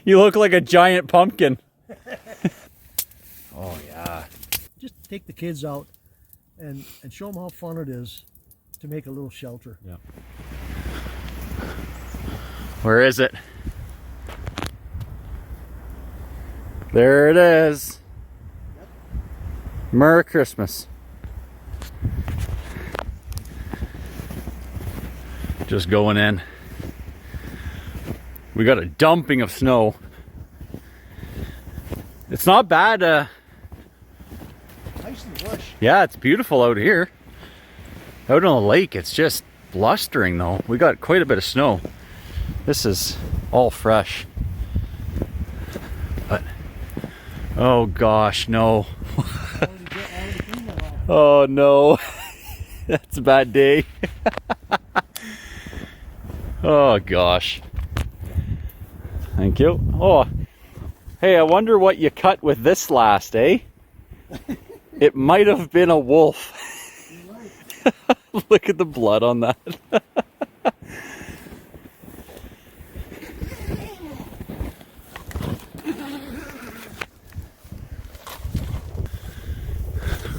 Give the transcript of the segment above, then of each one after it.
You look like a giant pumpkin. Oh yeah. Just take the kids out and show them how fun it is to make a little shelter. Yeah. Where is it? There it is. Yep. Merry Christmas. Just going in. We got a dumping of snow. It's not bad. Nice and lush. Yeah, it's beautiful out here. Out on the lake, it's just blustering though. We got quite a bit of snow. This is all fresh. But, oh gosh, no. Oh no. That's a bad day. Oh gosh. Thank you. Oh, hey, I wonder what you cut with this last, eh? It might have been a wolf. Look at the blood on that.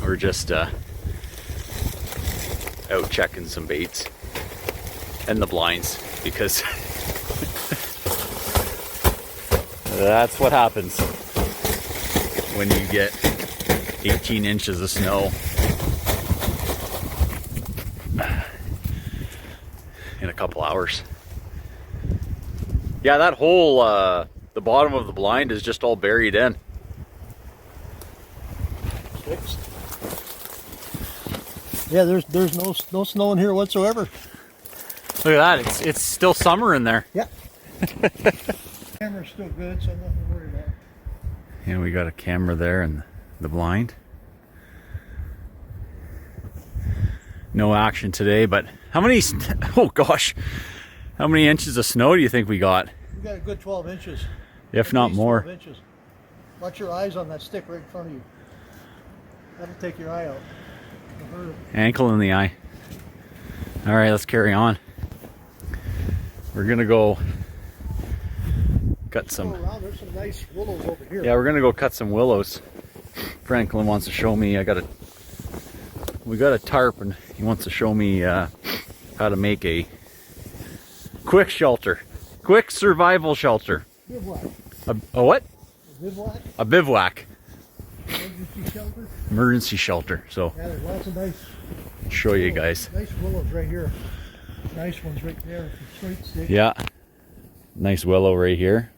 We're just out checking some baits and the blinds because that's what happens when you get 18 inches of snow in a couple hours. Yeah, that whole the bottom of the blind is just all buried in. Fixed. Yeah, there's no snow in here whatsoever. Look at that, it's still summer in there. Yeah. Camera's still good, so nothing to worry about. And we got a camera there in the blind. No action today, but how many, oh gosh, how many inches of snow do you think we got? We got a good 12 inches. If not more. 12 inches. Watch your eyes on that stick right in front of you. That'll take your eye out. Ankle in the eye. All right, let's carry on. We're gonna go cut some. There's some nice willows over here. Yeah, we're gonna go cut some willows. Franklin wants to show me. We got a tarp, and he wants to show me how to make a quick shelter, quick survival shelter. Bivouac. A what? A bivouac. A bivouac. Emergency shelter. Emergency shelter. So yeah, there's lots of nice. Show you guys. Nice willows right here. Nice ones right there. Straight stick. Yeah. Nice willow right here.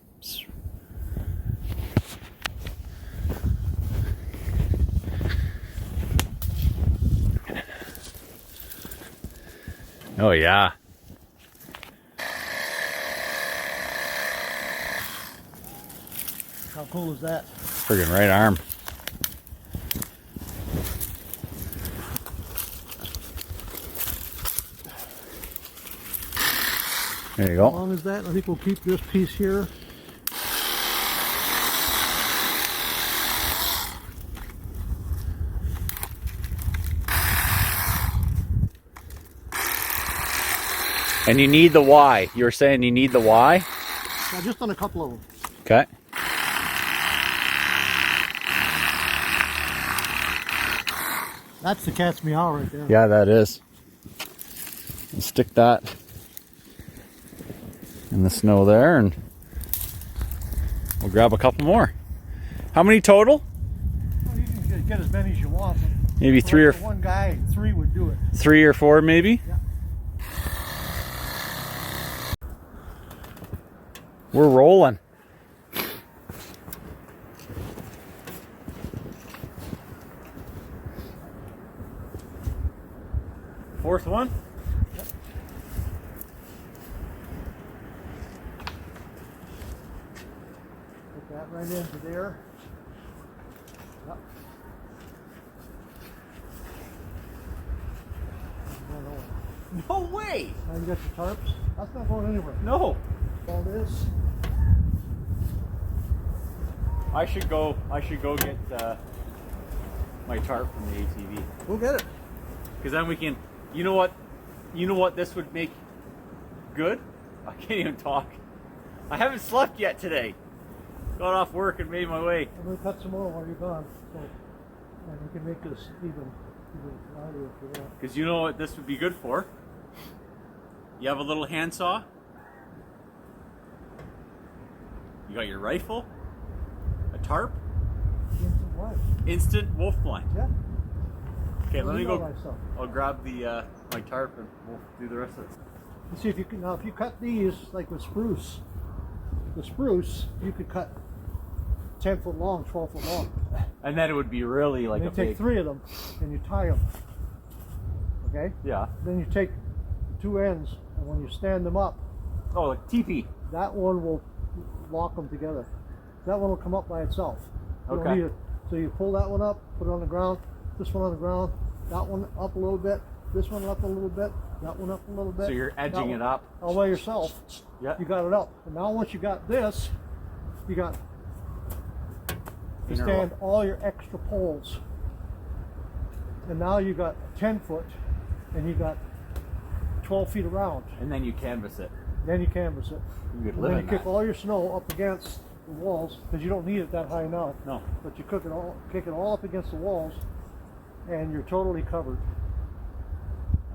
Oh yeah. How cool is that? Friggin' right arm. There you go. How long is that? I think we'll keep this piece here. And you need the Y. You were saying you need the Y? Yeah, just on a couple of them. Okay. That's the cat's meow right there. Yeah, that is. And stick that in the snow there, and we'll grab a couple more. How many total? Well, you can get as many as you want. Maybe three or one guy, 3 would do it. 3 or 4 maybe? Yeah. We're rolling. Fourth one? Yep. Put that right into there. Yep. No way! Now you got your tarps. That's not going anywhere. No. All this. I should go get my tarp from the ATV. We'll get it. Because then we can, you know what this would make good? I can't even talk. I haven't slept yet today. got off work and made my way. I'm going to cut some more while you're gone. So, and we can make this even louder if you want. Because you know what this would be good for? You have a little handsaw. You got your rifle, a tarp, instant wolf blind. Yeah. Okay, let me go. Myself. I'll grab the my tarp and we'll do the rest of this. You see, if you can, now if you cut these like with spruce, the spruce you could cut 10 foot long, 12 foot long. And then it would be really like and a you take big... 3 of them and you tie them. Okay. Yeah. Then you take 2 ends, and when you stand them up, oh, like teepee. that one will lock them together. That one will come up by itself. You don't Okay. need it. So you pull that one up, put it on the ground, this one on the ground, that one up a little bit, this one up a little bit, that one up a little bit. So you're edging it up. All by yourself. Yeah. You got it up. And now once you got this, you got to stand all your extra poles. And now you got 10 foot and you got 12 feet around. And then you canvas it. Then you canvas it. You could And live then in you kick that. all your snow up against the walls, because you don't need it that high now. No. But you kick it all up against the walls, and you're totally covered.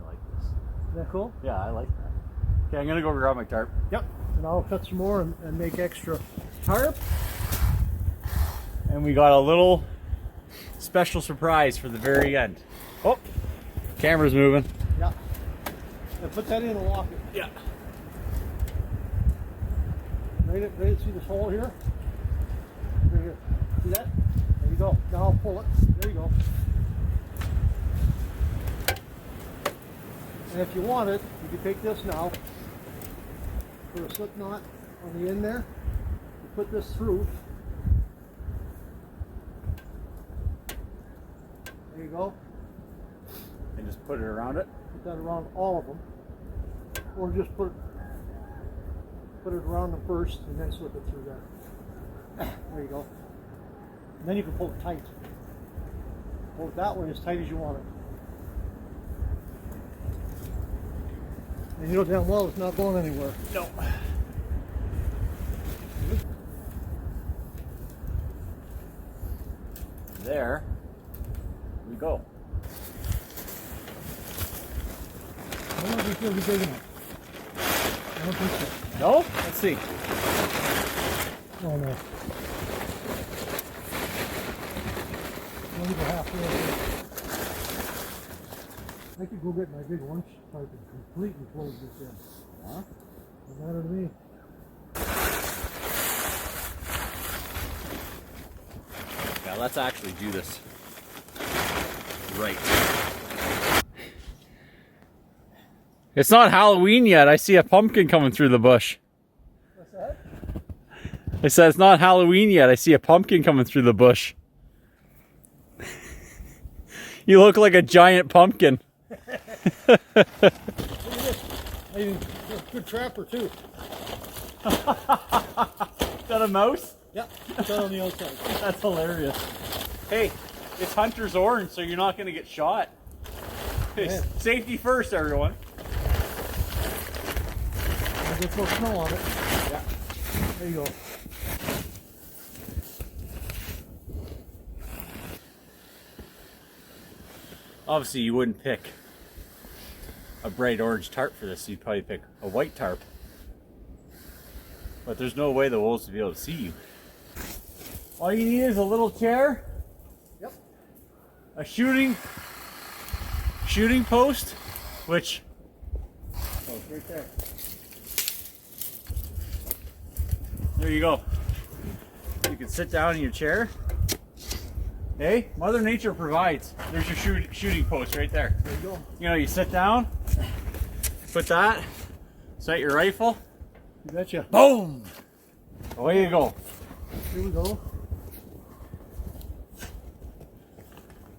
I like this. Isn't that cool? Yeah, I like that. Okay, I'm gonna go grab my tarp. Yep. And I'll cut some more and make extra tarp. And we got a little special surprise for the very end. Oh, camera's moving. Yeah. And put that in and lock it. Yeah. Ready to see this hole here? Right here. See that? There you go. Now I'll pull it. There you go. And if you want it, you can take this now, put a slip knot on the end there, you put this through. There you go. And just put it around it. Put that around all of them. Or just put it around them first and then slip it through there. There you go. And then you can pull it tight. Pull it that way as tight as you want it. And you know damn well it's not going anywhere. No. There we go. I don't think it'll be big enough. I don't think so. No? Let's see. Oh no. Only go halfway. I could go get my big lunch pipe and completely close this in. Huh? Doesn't matter to me. Yeah, let's actually do this right. It's not Halloween yet. I see a pumpkin coming through the bush. What's that? It says it's not Halloween yet. I see a pumpkin coming through the bush. You look like a giant pumpkin. Look at this. You're a good trapper too. Is that a mouse? Yep, it's on the outside. That's hilarious. Hey, it's hunter's orange, so you're not going to get shot. Hey, Yeah. Safety first, everyone. I'll get some snow on it. Yeah. There you go. Obviously, you wouldn't pick a bright orange tarp for this. You'd probably pick a white tarp. But there's no way the wolves would be able to see you. All you need is a little chair, Yep. a shooting post, which Oh, it's right there. there you go. You can sit down in your chair. Hey, Mother Nature provides. There's your shooting post right there. There you go. You know, you sit down, put that, set your rifle, You betcha. boom! Away you go. Here we go.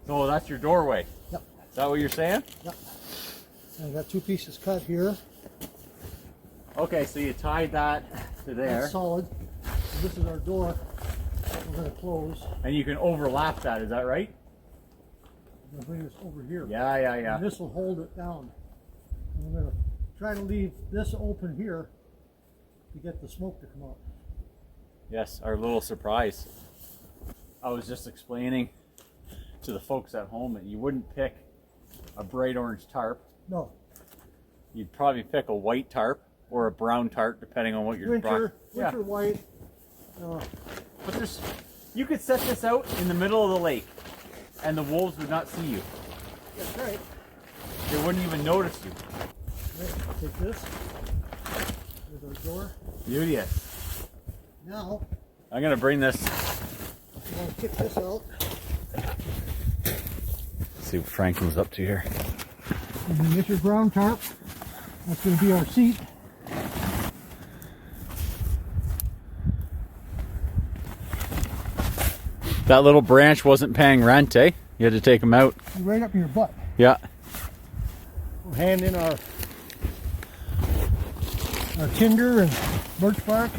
So that's your doorway. Yep. Is that what you're saying? Yep. And I got 2 pieces cut here. Okay, so you tied that to there. That's solid. And this is our door that we're going to close. And you can overlap that, is that right? I'm going to bring this over here. Yeah. And this will hold it down. And we're going to try to leave this open here to get the smoke to come out. Yes, our little surprise. I was just explaining to the folks at home that you wouldn't pick a bright orange tarp. No. You'd probably pick a white tarp or a brown tarp, depending on what you're Winter yeah. white. But there's, you could set this out in the middle of the lake, and the wolves would not see you. That's right. They wouldn't even notice you. Right, take this. There's our door. Beauteous. Now, I'm gonna bring this. I'm gonna kick this out. Let's see what Franklin's up to here. And then get your brown tarp. That's gonna be our seat. That little branch wasn't paying rent, eh? You had to take him out. Right up in your butt. Yeah. We'll hand in our tinder and birch bark.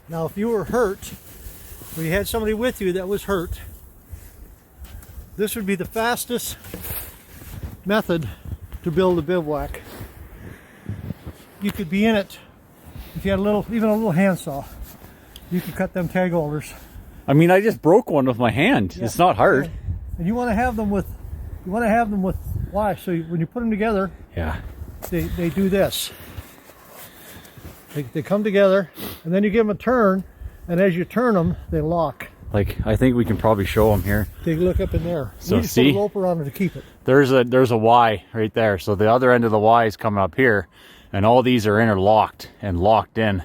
Now, if you were hurt, or you had somebody with you that was hurt, this would be the fastest method to build a bivouac. You could be in it if you had even a little handsaw. You could cut them tag holders. I mean, I just broke one with my hand. Yeah. It's not hard. And you want to have them with, why? So when you put them together, yeah, they do this. They come together, and then you give them a turn, and as you turn them, they lock. Like, I think we can probably show them here. They look up in there. So we just see, put a rope around it to keep it. There's a Y right there. So the other end of the Y is coming up here, and all these are interlocked and locked in.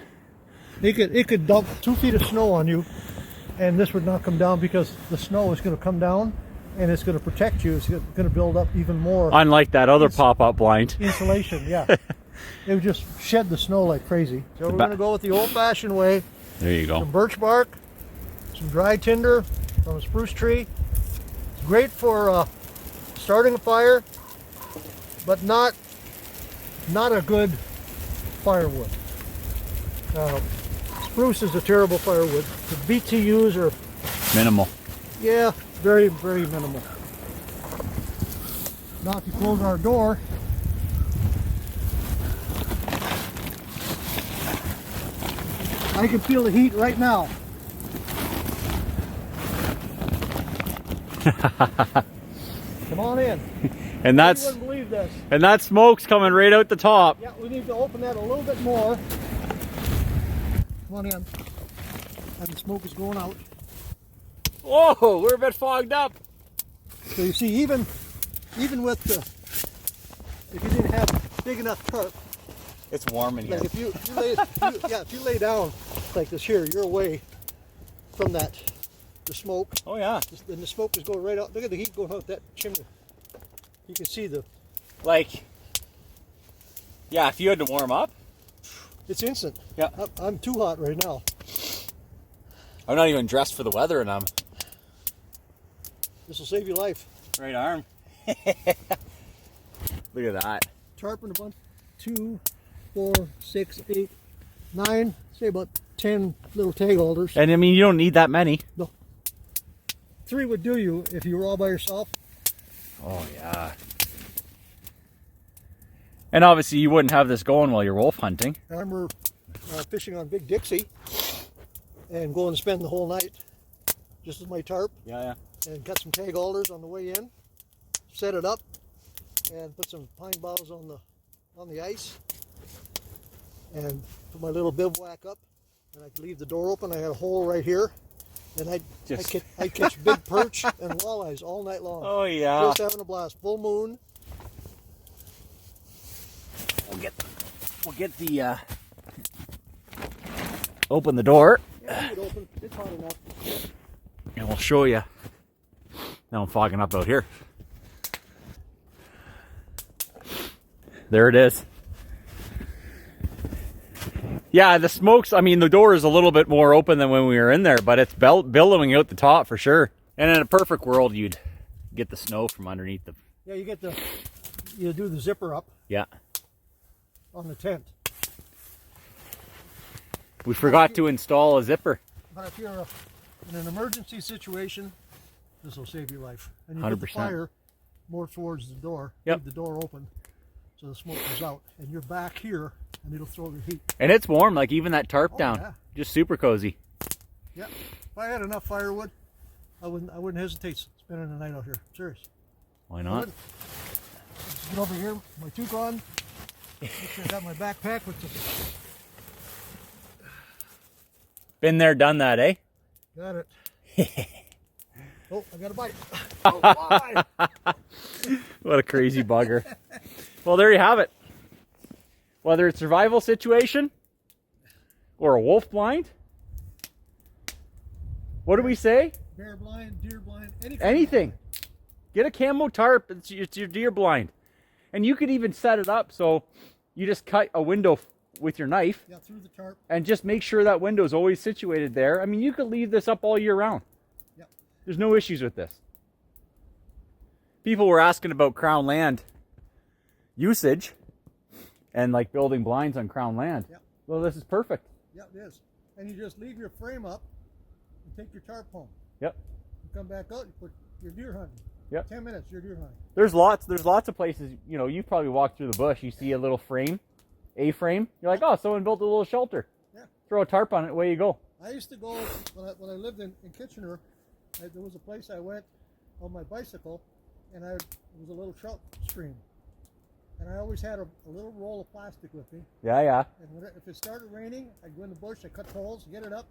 It could dump 2 feet of snow on you, and this would not come down because the snow is going to come down, and it's going to protect you. It's going to build up even more. Unlike that other pop-up blind. Insulation, yeah. It would just shed the snow like crazy. So we're going to go with the old-fashioned way. There you go. Some birch bark, some dry tinder from a spruce tree. It's great for starting a fire, but not a good firewood. Spruce is a terrible firewood. The BTUs are minimal. Yeah, very, very minimal. Now if you close our door, I can feel the heat right now. Come on in. And you wouldn't believe this. And that smoke's coming right out the top. Yeah, we need to open that a little bit more. Come on in. And the smoke is going out. Whoa, we're a bit fogged up. So you see, even with if you didn't have big enough tarp, it's warm in here. Like if you lay down like this here, you're away from the smoke. Oh yeah. And the smoke is going right out. Look at the heat going out that chimney. You can see yeah, if you had to warm up. It's instant. Yeah. I'm too hot right now. I'm not even dressed for the weather, and This will save your life. Right arm. Look at that. Tarp in a bunch. 2, 4, 6, 8, 9. Say about 10 little tag holders. And I mean, you don't need that many. No. 3 would do you if you were all by yourself. Oh yeah. And obviously, you wouldn't have this going while you're wolf hunting. I remember fishing on Big Dixie and going and spend the whole night just with my tarp. Yeah. And cut some tag holders on the way in, set it up, and put some pine boughs on the ice, and put my little bivouac up, and I'd leave the door open. I had a hole right here, and I'd catch big perch and walleyes all night long. Oh yeah. Just having a blast. Full moon. We'll get the open the door. Yeah, leave it open. It's hot enough. And we'll show you. Now I'm fogging up out here. There it is. Yeah, the smokes, I mean, the door is a little bit more open than when we were in there, but it's billowing out the top for sure. And in a perfect world, you'd get the snow from underneath the... Yeah, you do the zipper up. Yeah. On the tent. We forgot to install a zipper. But if you're in an emergency situation, this will save your life. And you 100%. get the fire more towards the door. Yep. Leave the door open so the smoke comes out. And you're back here, and it'll throw the heat. And it's warm, like even that tarp down. Yeah. Just super cozy. Yeah. If I had enough firewood, I wouldn't hesitate spending the night out here. Serious. Why not? Let's get over here, my toque on. Make sure I got my backpack with the... Been there, done that, eh? Got it. Oh, I got a bite. Oh, my. What a crazy bugger. Well, there you have it. Whether it's a survival situation or a wolf blind, what do we say? Bear blind, deer blind, Anything. Get a camo tarp, it's your deer blind. And you could even set it up so you just cut a window with your knife. Yeah, through the tarp. And just make sure that window is always situated there. I mean, you could leave this up all year round. Yep. There's no issues with this. People were asking about Crown land usage and like building blinds on Crown land. Yep. Well, this is perfect. Yeah, it is. And you just leave your frame up and take your tarp home. Yep. You come back out, you put your deer hunting. Yep. 10 minutes, you're deer hunting. There's lots of places, you know, you probably walk through the bush, you see a little frame, A-frame. You're like, oh, someone built a little shelter. Yeah. Throw a tarp on it, away you go. I used to go, when I lived in Kitchener, there was a place I went on my bicycle, and it was a little trout stream. And I always had a little roll of plastic with me. Yeah, yeah. And if it started raining, I'd go in the bush, I'd cut holes, get it up,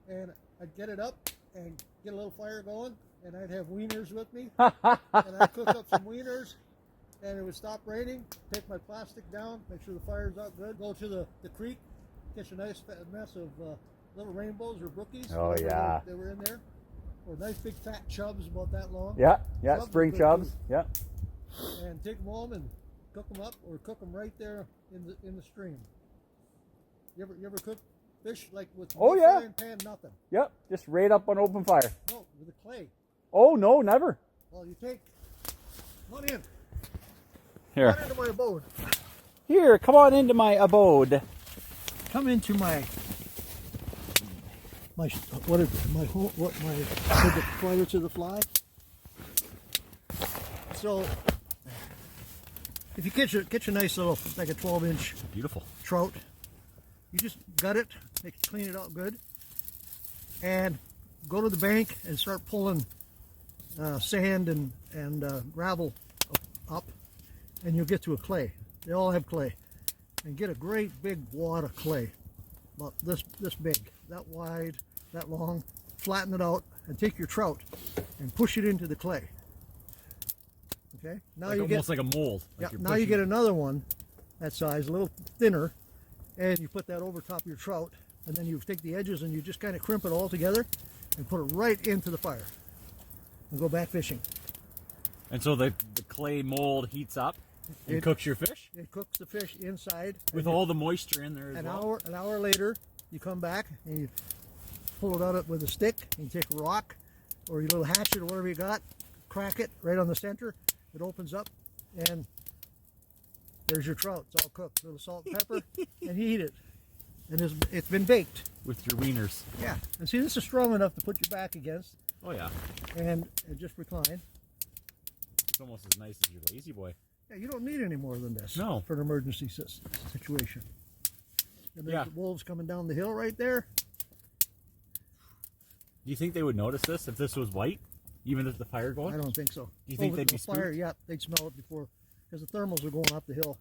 and I'd get it up and get a little fire going, and I'd have wieners with me, and I'd cook up some wieners, and it would stop raining, take my plastic down, make sure the fire's out good, go to the creek, catch a nice mess of little rainbows or brookies. Oh, yeah. They were in there. Or nice big fat chubs about that long. Yeah, yeah, Chubs spring are good chubs. too. Yeah. And take them home and cook them up, or cook them right there in the stream. You ever cook fish like with Oh, no yeah. frying pan, nothing? Yep, just right up on open fire. No, with the clay. Oh, no, never. Well, you take, come on in. Here. Come on into my abode. Here, come on into my abode. Come into my what is it? My fly to the fly. So if you catch a nice little, like a 12-inch Beautiful. trout, you just gut it, clean it out good, and go to the bank and start pulling sand and gravel up, and you'll get to a clay. They all have clay. And get a great big wad of clay, about this big, that wide, that long, flatten it out, and take your trout and push it into the clay. Okay? Now Like you almost get, like a mold. Like yeah, you're now you pushing- get another one that size, a little thinner, and you put that over top of your trout, and then you take the edges and you just kind of crimp it all together and put it right into the fire and go back fishing. And so the clay mold heats up and cooks your fish? It cooks the fish inside. With all the moisture in there as well? An hour later, you come back and you pull it out with a stick, and you take a rock or your little hatchet or whatever you got, crack it right on the center, it opens up, and there's your trout. It's all cooked. A little salt and pepper, and you eat it. And it's been baked. With your wieners. Yeah. And see, this is strong enough to put your back against. Oh, yeah. And just recline. It's almost as nice as your lazy boy. Yeah, you don't need any more than this. No. For an emergency situation. And there's Yeah. the wolves coming down the hill right there. Do you think they would notice this if this was white? Even if the fire going? I don't think so. Do you think they'd be fire? spooked? Yeah, they'd smell it before, because the thermals are going up the hill,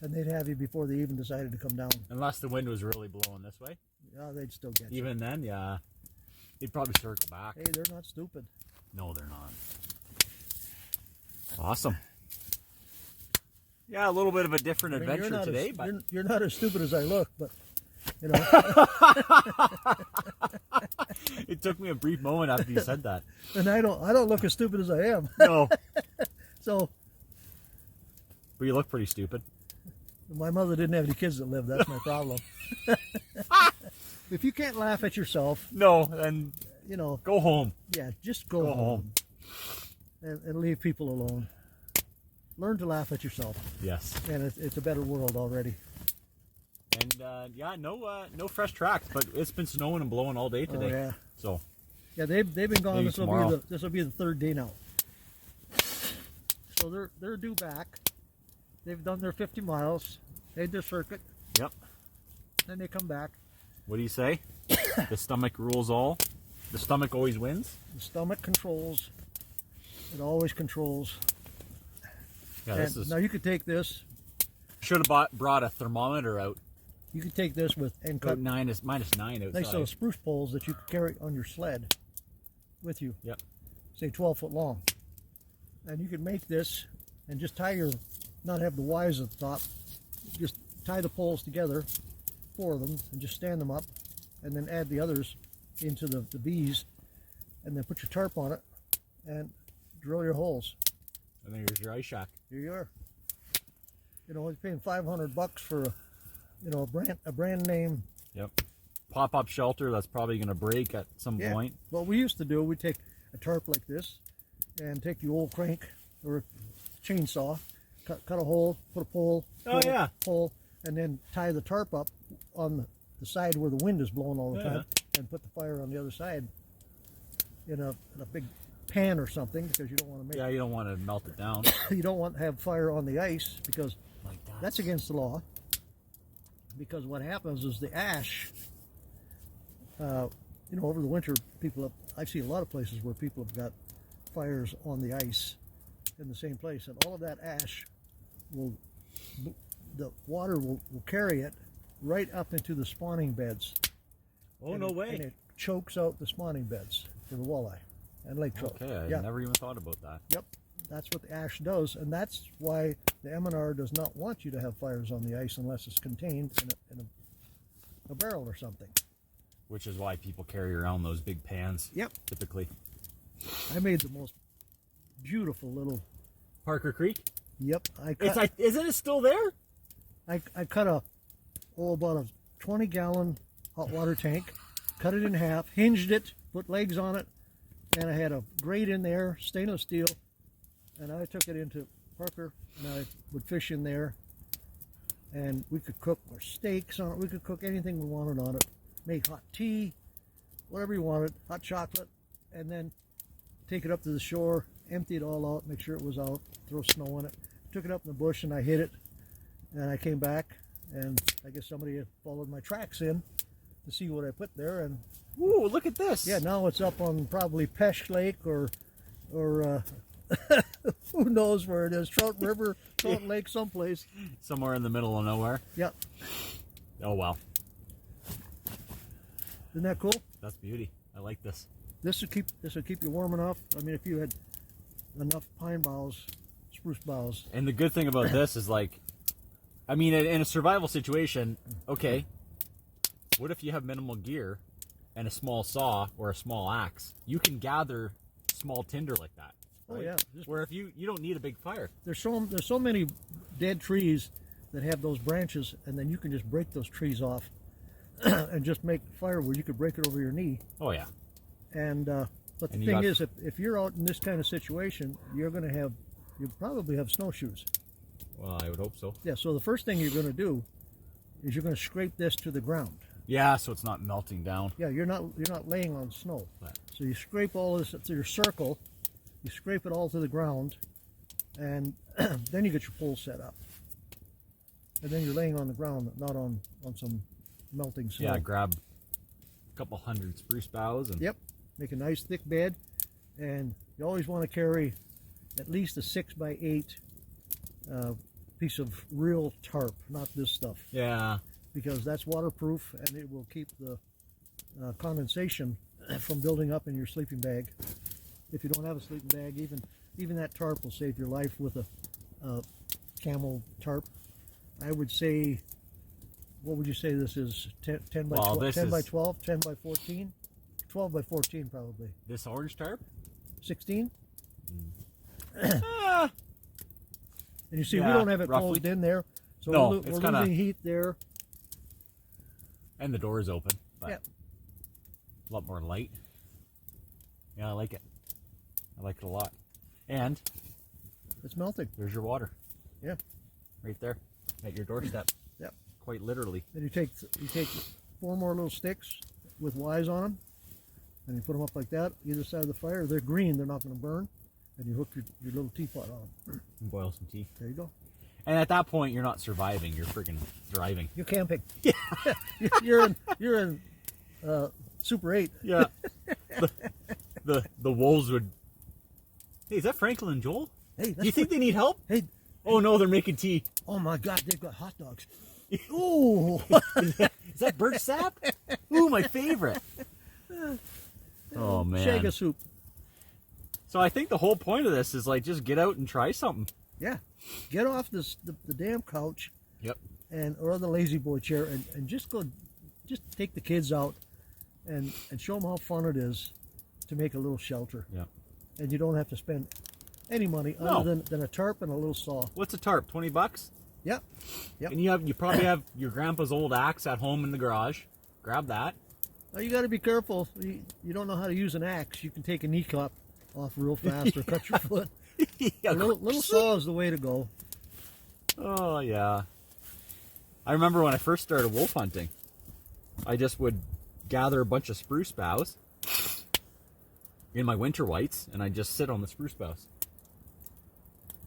and they'd have you before they even decided to come down. Unless the wind was really blowing this way. Yeah, they'd still get you. Even then, yeah. They'd probably circle back. Hey, they're not stupid. No, they're not. Awesome. Yeah, a little bit of a different I mean, adventure today, but you're not as stupid as I look, but you know. it took me a brief moment after you said that. And I don't look as stupid as I am. No, So but you look pretty stupid. my mother didn't have any kids that lived. That's my problem. If you can't laugh at yourself, No, then you know, go home. yeah, just go home and leave people alone. Learn to laugh at yourself, Yes. and it's a better world already. And yeah, no fresh tracks, but it's been snowing and blowing all day today. Oh yeah, So yeah. They've been gone. Maybe This will tomorrow. be the third day now. So they're due back. They've done their 50 miles. They did their circuit. Yep. Then they come back. What do you say? The stomach rules all? The stomach always wins? The stomach controls. It always controls. Yeah, And this is... now you could take this. Should have brought a thermometer out. You could take this with and cut -9 outside. nice little spruce poles that you could carry on your sled with you. Yep. Say 12 foot long. And you could make this and just tie your, not have the Ys at the top, just tie the poles together, 4 of them, and just stand them up, and then add the others into the B's, and then put your tarp on it, and drill your holes. And then here's your ice shack. Here you are. You know, you're paying $500 for a brand name. Yep. Pop-up shelter that's probably going to break at some point. What we used to do, we take a tarp like this, and take the old crank or chainsaw, cut a hole, put a pole, pole, and then tie the tarp up on the side where the wind is blowing all the time, and put the fire on the other side in a big pan or something, because you don't want to make you don't want to melt it down. you don't want to have fire on the ice, because Like that. that's against the law. Because what happens is the ash, over the winter, I see a lot of places where people have got fires on the ice in the same place, and all of that ash the water will carry it right up into the spawning beds. Oh, and no way. And it chokes out the spawning beds for the walleye and lake trout. Okay, I never even thought about that. Yep, that's what the ash does, and that's why the M&R does not want you to have fires on the ice unless it's contained in a barrel or something. Which is why people carry around those big pans. Yep. Typically. I made the most beautiful little. Parker Creek. Yep, Isn't it still there? I cut about a 20-gallon hot water tank, cut it in half, hinged it, put legs on it, and I had a grate in there, stainless steel, and I took it into Parker, and I would fish in there, and we could cook our steaks on it. We could cook anything we wanted on it, make hot tea, whatever you wanted, hot chocolate, and then take it up to the shore, empty it all out, make sure it was out, throw snow in it. Took it up in the bush and I hid it, and I came back, and I guess somebody had followed my tracks in to see what I put there, and ooh, look at this. yeah, now it's up on probably Pesh Lake or who knows where it is, Trout River, Trout Lake, someplace. Somewhere in the middle of nowhere. Yep. Oh, wow. Isn't that cool? That's beauty. I like this. This will keep you warm enough. I mean, if you had enough pine boughs, spruce boughs. And the good thing about this is, like, I mean, in a survival situation, okay, what if you have minimal gear and a small saw or a small axe? You can gather small tinder like that. Right? Oh yeah. Where if you don't need a big fire. There's so many dead trees that have those branches, and then you can just break those trees off and just make fire where you could break it over your knee. Oh yeah. And but the thing is, if you're out in this kind of situation, you'll probably have snowshoes. Well, I would hope so. Yeah. So the first thing you're going to do is you're going to scrape this to the ground. Yeah, so it's not melting down. Yeah, you're not laying on snow. Right. So you scrape all this to your circle. You scrape it all to the ground, and then you get your pole set up. And then you're laying on the ground, not on some melting snow. Yeah, grab a couple hundred spruce boughs and yep, make a nice thick bed, and you always want to carry at least a 6x8 piece of real tarp, not this stuff. yeah. Because that's waterproof and it will keep the condensation from building up in your sleeping bag. If you don't have a sleeping bag, even that tarp will save your life with a camel tarp. I would say, what would you say this is? 10 by 12, 10 by 12, 10 by 14, 12 by 14 probably. This orange tarp? 16? Ah. And you see, we don't have it closed in there, so no, we're losing heat there. And the door is open, but yeah. A lot more light. Yeah, I like it. I like it a lot. And it's melting. There's your water. Yeah. Right there at your doorstep. Yep. Quite literally. Then you take 4 more little sticks with Ys on them, and you put them up like that, either side of the fire. They're green, they're not going to burn. and you hook your little teapot on. Boil some tea. There you go. And at that point, you're not surviving. You're freaking thriving. You're camping. Yeah. you're in Super 8. Yeah. the wolves would. Hey, is that Franklin and Joel? Hey, do you think they need help? Hey. Oh no, they're making tea. Oh my God, they've got hot dogs. Ooh. Is that birch sap? Ooh, my favorite. Oh man. Shaga soup. So I think the whole point of this is like just get out and try something. Yeah. Get off the damn couch. Yep. Or the lazy boy chair and just take the kids out and show them how fun it is to make a little shelter. Yeah. And you don't have to spend any money other than a tarp and a little saw. What's a tarp? $20? Yep. Yep. And you probably have your grandpa's old axe at home in the garage. Grab that. Now you got to be careful. You don't know how to use an axe. You can take a kneecap off real fast or cut your foot. Yeah. A little saw is the way to go. Oh yeah. I remember when I first started wolf hunting, I just would gather a bunch of spruce boughs in my winter whites, and I'd just sit on the spruce boughs.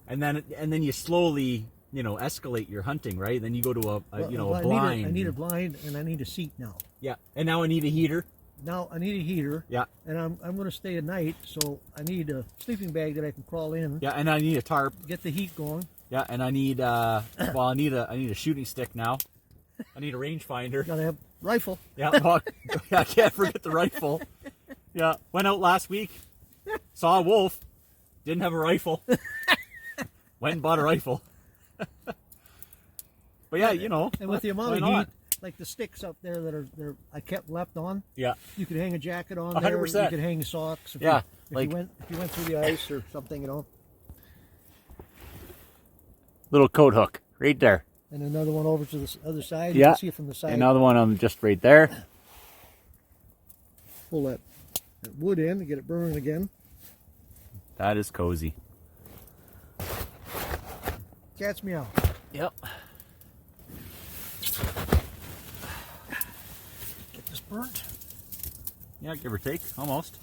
And then you slowly, escalate your hunting, right? Then you go to a blind. I need a blind, and I need a seat now. Yeah, and now I need a heater. Now I need a heater. Yeah. And I'm going to stay at night, so I need a sleeping bag that I can crawl in. Yeah, and I need a tarp. Get the heat going. Yeah, and I need I need a shooting stick now. I need a rangefinder. Got to have rifle. Yeah, well, I can't forget the rifle. Yeah, went out last week, saw a wolf, didn't have a rifle. Went and bought a rifle. But yeah, And with the amount of not? heat, like the sticks up there that are I kept left on. Yeah. You could hang a jacket on 100%. there. You could hang socks. If you went through the ice or something, Little coat hook right there. And another one over to the other side. Yeah. You can see it from the side. Another one just right there. Pull that wood in and get it burning again. That is cozy. Cat's meow. Yep. Get this burnt. Yeah, give or take, almost.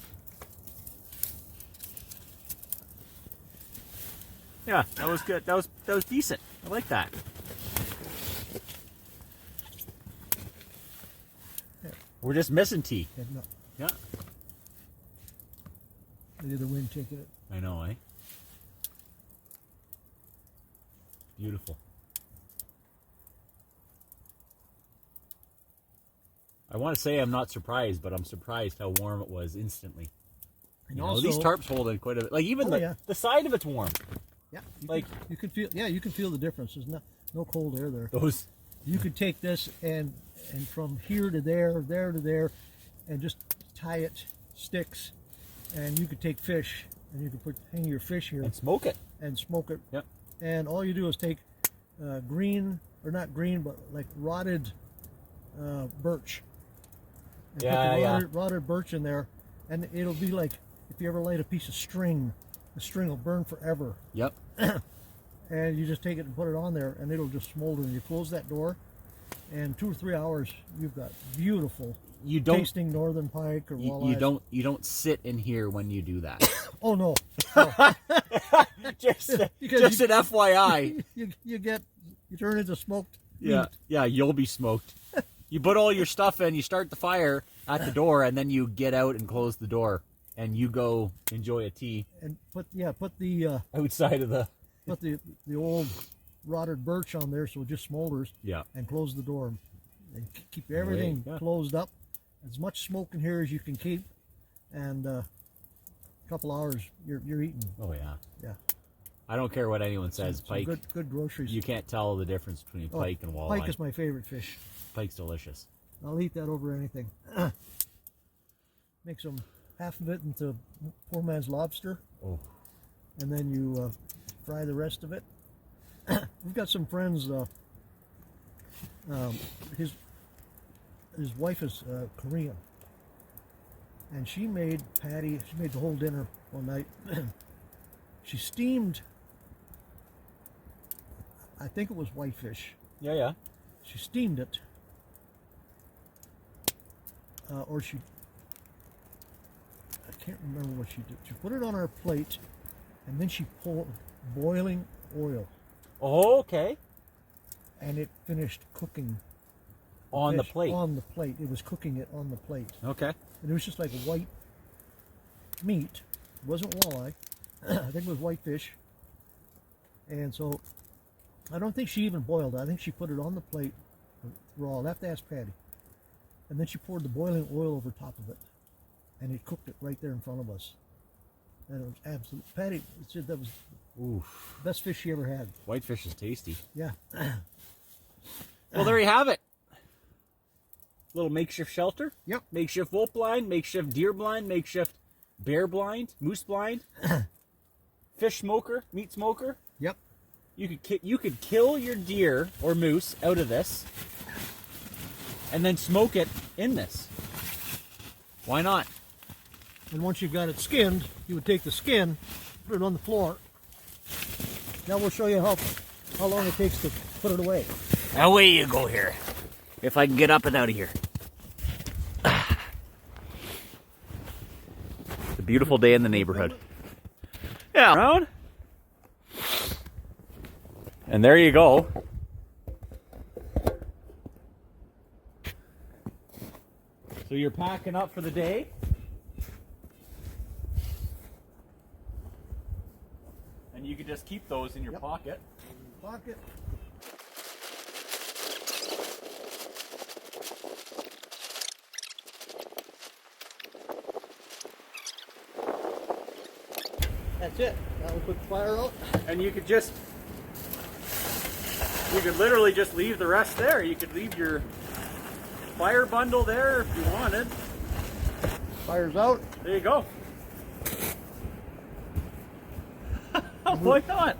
Yeah, that was good. That was decent. I like that. Yeah. We're just missing tea. Heading up. Yeah. Look at the wind taking it. I know, eh? Beautiful. I want to say I'm not surprised, but I'm surprised how warm it was instantly. And also, these tarps hold in quite a bit. Like even the side of it's warm. Yeah. You can feel the difference. There's no cold air there. Those. You could take this and from here to there to there, and just tie it sticks, and you could take fish and you could hang your fish here and smoke it. Yep. And all you do is take green, or not green, but like rotted birch. And put the rotted birch in there, and it'll be like if you ever light a piece of string, the string will burn forever. Yep. And you just take it and put it on there, and it'll just smolder. And you close that door, and 2 or 3 hours, you've got beautiful tasting northern pike or walleyes. You don't sit in here when you do that. Oh no. just an FYI. You turn into smoked meat. Yeah, you'll be smoked. You put all your stuff in, you start the fire at the door, and then you get out and close the door, and you go enjoy a tea. And put the outside of the old rotted birch on there so it just smolders. Yeah. And close the door and keep everything closed up. As much smoke in here as you can keep, and a couple hours you're eating. Oh yeah. Yeah. I don't care what anyone says. Pike. Good groceries. You can't tell the difference between pike and walleye. Pike is my favorite fish. Pike's delicious. I'll eat that over anything. Make some half of it into poor man's lobster. Oh. And then you fry the rest of it. We've got some friends. His wife is Korean, and she made the whole dinner one night. She steamed, I think it was whitefish. Yeah. She steamed it, I can't remember what she did. She put it on our plate and then she poured boiling oil, Oh, okay. and it finished cooking On the fish plate. On the plate. It was cooking it on the plate. Okay. And it was just like white meat. It wasn't walleye. I think it was white fish. And so I don't think she even boiled it. I think she put it on the plate raw. I'll have to ask Patty. And then she poured the boiling oil over top of it. And it cooked it right there in front of us. And it was absolute. Patty said that was Oof. the best fish she ever had. Whitefish is tasty. Yeah. Well, there you have it. Little makeshift shelter. Yep. Makeshift wolf blind, makeshift deer blind, makeshift bear blind, moose blind, fish smoker, meat smoker. Yep. You could kill your deer or moose out of this, and then smoke it in this. Why not? And once you've got it skinned, you would take the skin, put it on the floor. Now we'll show you how long it takes to put it away. Away you go here. If I can get up and out of here. It's a beautiful day in the neighborhood. Yeah, around. And there you go. So you're packing up for the day. And you can just keep those in your pocket. Pocket. That's it. Now we put the fire out. And you could literally just leave the rest there. You could leave your fire bundle there if you wanted. Fire's out. There you go. Why not?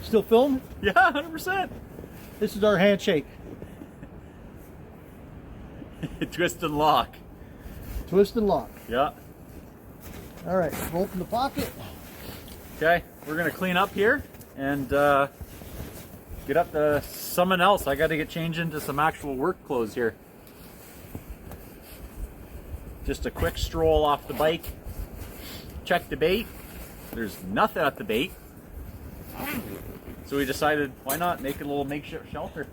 Still filming? Yeah, 100%. This is our handshake. Twist and lock. Twist and lock. Yeah. All right, open the pocket. Okay, we're gonna clean up here and get up to something else. I got to get changed into some actual work clothes here. Just a quick stroll off the bike. Check the bait. There's nothing at the bait. So we decided, why not make a little makeshift shelter?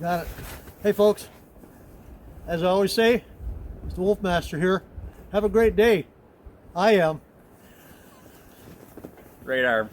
Got it. Hey folks, as I always say, it's the Wolfmaster here. Have a great day. I am. Great arm.